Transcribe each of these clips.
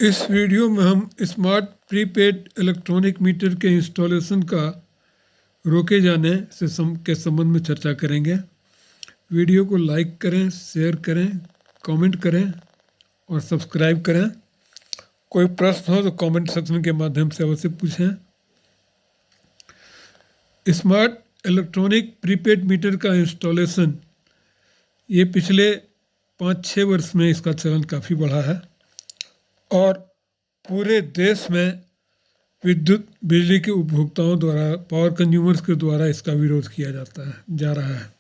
इस वीडियो में हम स्मार्ट प्रीपेड इलेक्ट्रॉनिक मीटर के इंस्टॉलेशन का रोके जाने के संबंध में चर्चा करेंगे। वीडियो को लाइक करें, शेयर करें, कमेंट करें और सब्सक्राइब करें। कोई प्रश्न हो तो कमेंट सेक्शन के माध्यम से अवश्य पूछें। स्मार्ट इलेक्ट्रॉनिक प्रीपेड मीटर का इंस्टॉलेशन ये पिछले 5-6 वर्ष में इसका चलन काफ़ी बढ़ा है और पूरे देश में विद्युत बिजली के उपभोक्ताओं द्वारा, पावर कंज्यूमर्स के द्वारा इसका विरोध किया जा रहा है।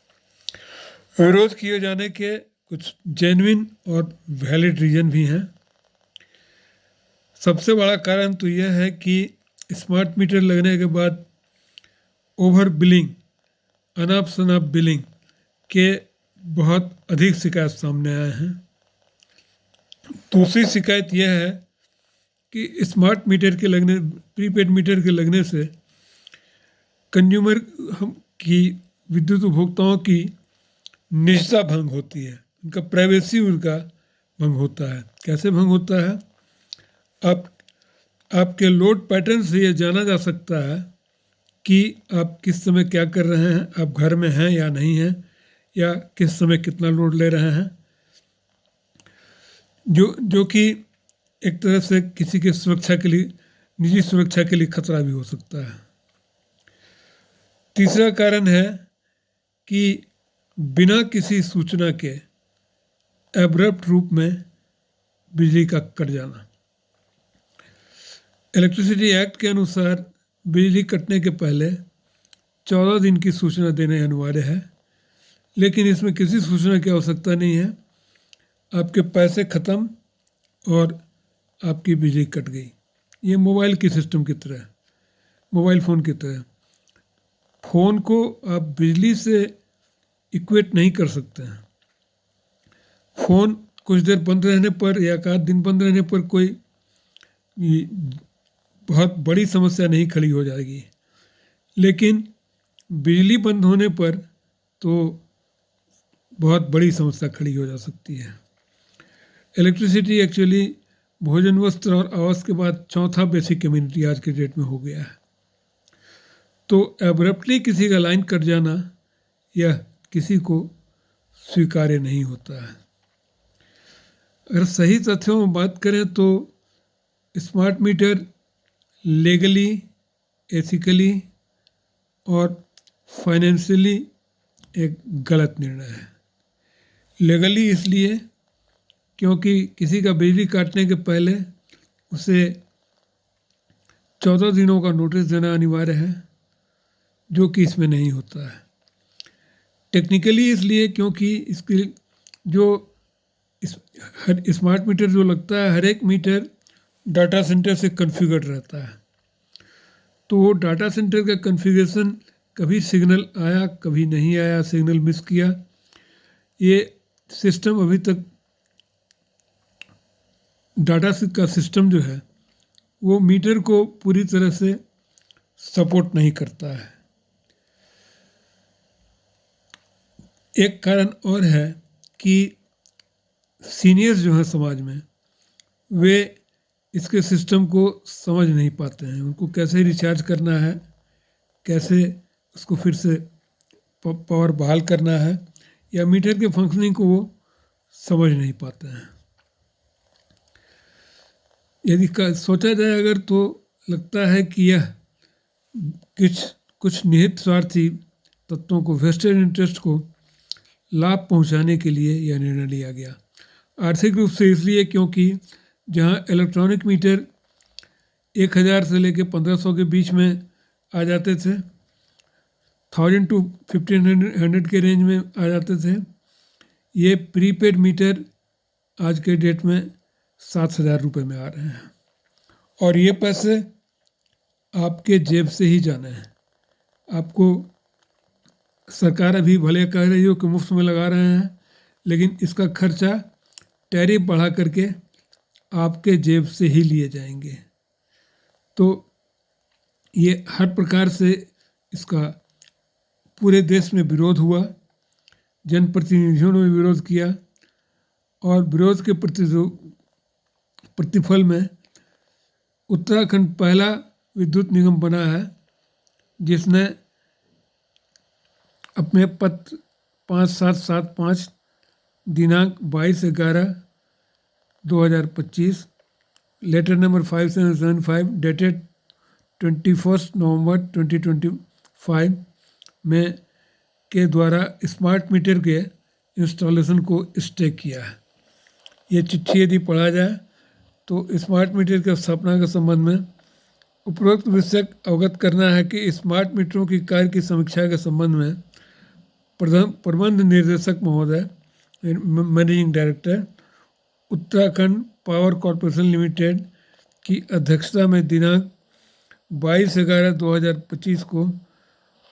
विरोध किए जाने के कुछ जेन्युइन और वैलिड रीजन भी हैं। सबसे बड़ा कारण तो यह है कि स्मार्ट मीटर लगने के बाद ओवर बिलिंग, अनाप शनाप बिलिंग के बहुत अधिक शिकायत सामने आए हैं। दूसरी शिकायत यह है कि स्मार्ट मीटर के लगने, प्रीपेड मीटर के लगने से कंज्यूमर की, विद्युत उपभोक्ताओं की निजता भंग होती है, उनका प्राइवेसी उनका भंग होता है। कैसे भंग होता है? आपके लोड पैटर्न से ये जाना जा सकता है कि आप किस समय क्या कर रहे हैं, आप घर में हैं या नहीं हैं, या किस समय कितना लोड ले रहे हैं, जो कि एक तरह से किसी के सुरक्षा के लिए, निजी सुरक्षा के लिए खतरा भी हो सकता है। तीसरा कारण है कि बिना किसी सूचना के एब्रप्ट रूप में बिजली का कट जाना। इलेक्ट्रिसिटी एक्ट के अनुसार बिजली कटने के पहले 14 दिन की सूचना देने अनिवार्य है, लेकिन इसमें किसी सूचना की आवश्यकता नहीं है। आपके पैसे ख़त्म और आपकी बिजली कट गई। ये मोबाइल के सिस्टम की तरह, मोबाइल फ़ोन की तरह। फ़ोन को आप बिजली से इक्वेट नहीं कर सकते हैं। फ़ोन कुछ देर बंद रहने पर या एक आध दिन बंद रहने पर कोई बहुत बड़ी समस्या नहीं खड़ी हो जाएगी, लेकिन बिजली बंद होने पर तो बहुत बड़ी समस्या खड़ी हो जा सकती है। इलेक्ट्रिसिटी एक्चुअली भोजन, वस्त्र और आवास के बाद चौथा बेसिक कम्युनिटी आज के डेट में हो गया है। तो एब्रप्टली किसी का लाइन कट जाना यह किसी को स्वीकार्य नहीं होता है। अगर सही तथ्यों में बात करें तो स्मार्ट मीटर लीगली, एथिकली और फाइनेंशियली एक गलत निर्णय है। लीगली इसलिए क्योंकि किसी का बिजली काटने के पहले उसे 14 दिनों का नोटिस देना अनिवार्य है, जो कि इसमें नहीं होता है। टेक्निकली इसलिए क्योंकि इसके जो स्मार्ट मीटर जो लगता है, हर एक मीटर डाटा सेंटर से कॉन्फ़िगर्ड रहता है। तो वो डाटा सेंटर का कॉन्फ़िगरेशन, कभी सिग्नल आया, कभी नहीं आया, सिग्नल मिस किया, ये सिस्टम अभी तक, डाटा का सिस्टम जो है वो मीटर को पूरी तरह से सपोर्ट नहीं करता है। एक कारण और है कि सीनियर्स जो हैं समाज में, वे इसके सिस्टम को समझ नहीं पाते हैं। उनको कैसे रिचार्ज करना है, कैसे उसको फिर से पावर बहाल करना है, या मीटर के फंक्शनिंग को वो समझ नहीं पाते हैं। यदि सोचा जाए अगर, तो लगता है कि यह कुछ निहित स्वार्थी तत्वों को, वेस्टेड इंटरेस्ट को लाभ पहुंचाने के लिए यह निर्णय लिया गया। आर्थिक रूप से इसलिए क्योंकि जहां इलेक्ट्रॉनिक मीटर 1000 से लेकर 1500 के बीच में आ जाते थे, 1000 to 1500 के रेंज में आ जाते थे, ये प्रीपेड मीटर आज के डेट में 7000 रुपये में आ रहे हैं। और ये पैसे आपके जेब से ही जाने हैं। आपको सरकार अभी भले कह रही हो कि मुफ्त में लगा रहे हैं, लेकिन इसका खर्चा टैरिफ बढ़ा करके आपके जेब से ही लिए जाएंगे। तो ये हर प्रकार से इसका पूरे देश में विरोध हुआ। जनप्रतिनिधियों ने विरोध किया और विरोध के प्रति जो प्रतिफल में उत्तराखंड पहला विद्युत निगम बना है जिसने अपने पत्र 5775 दिनांक 22/11/2025 लेटर नंबर 5775 डेटेड 21 नवंबर 2025 में के द्वारा स्मार्ट मीटर के इंस्टॉलेशन को स्टे किया है। ये चिट्ठी यदि पढ़ा जाए तो स्मार्ट मीटर की स्थापना के संबंध में उपरोक्त विषय अवगत करना है कि स्मार्ट मीटरों की कार्य की समीक्षा के संबंध में प्रबंध निर्देशक महोदय managing director Uttarakhand power corporation limited की अध्यक्षता में दिनांक 22/11/2025 को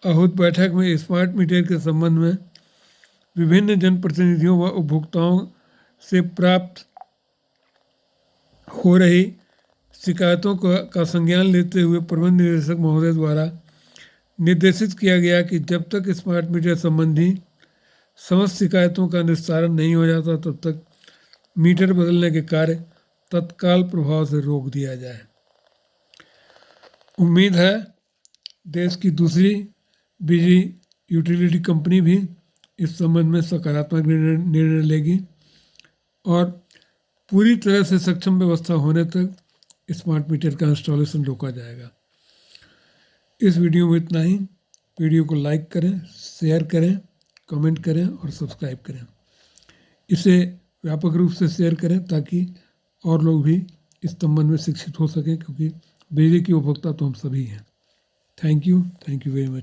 आहूत बैठक में स्मार्ट मीटर के संबंध में विभिन्न जनप्रतिनिधियों व उपभोक्ताओं से प्राप्त हो रही शिकायतों का संज्ञान लेते हुए प्रबंध निदेशक महोदय द्वारा निर्देशित किया गया कि जब तक स्मार्ट मीटर संबंधी समस्त शिकायतों का निस्तारण नहीं हो जाता तब तक मीटर बदलने के कार्य तत्काल प्रभाव से रोक दिया जाए। उम्मीद है देश की दूसरी बिजली यूटिलिटी कंपनी भी इस संबंध में सकारात्मक निर्णय लेगी और पूरी तरह से सक्षम व्यवस्था होने तक स्मार्ट मीटर का इंस्टॉलेशन रोका जाएगा। इस वीडियो में इतना ही। वीडियो को लाइक करें, शेयर करें, कमेंट करें और सब्सक्राइब करें। इसे व्यापक रूप से शेयर करें ताकि और लोग भी इस संबंध में शिक्षित हो सकें, क्योंकि बिजली की उपभोक्ता तो हम सभी हैं। Thank you very much.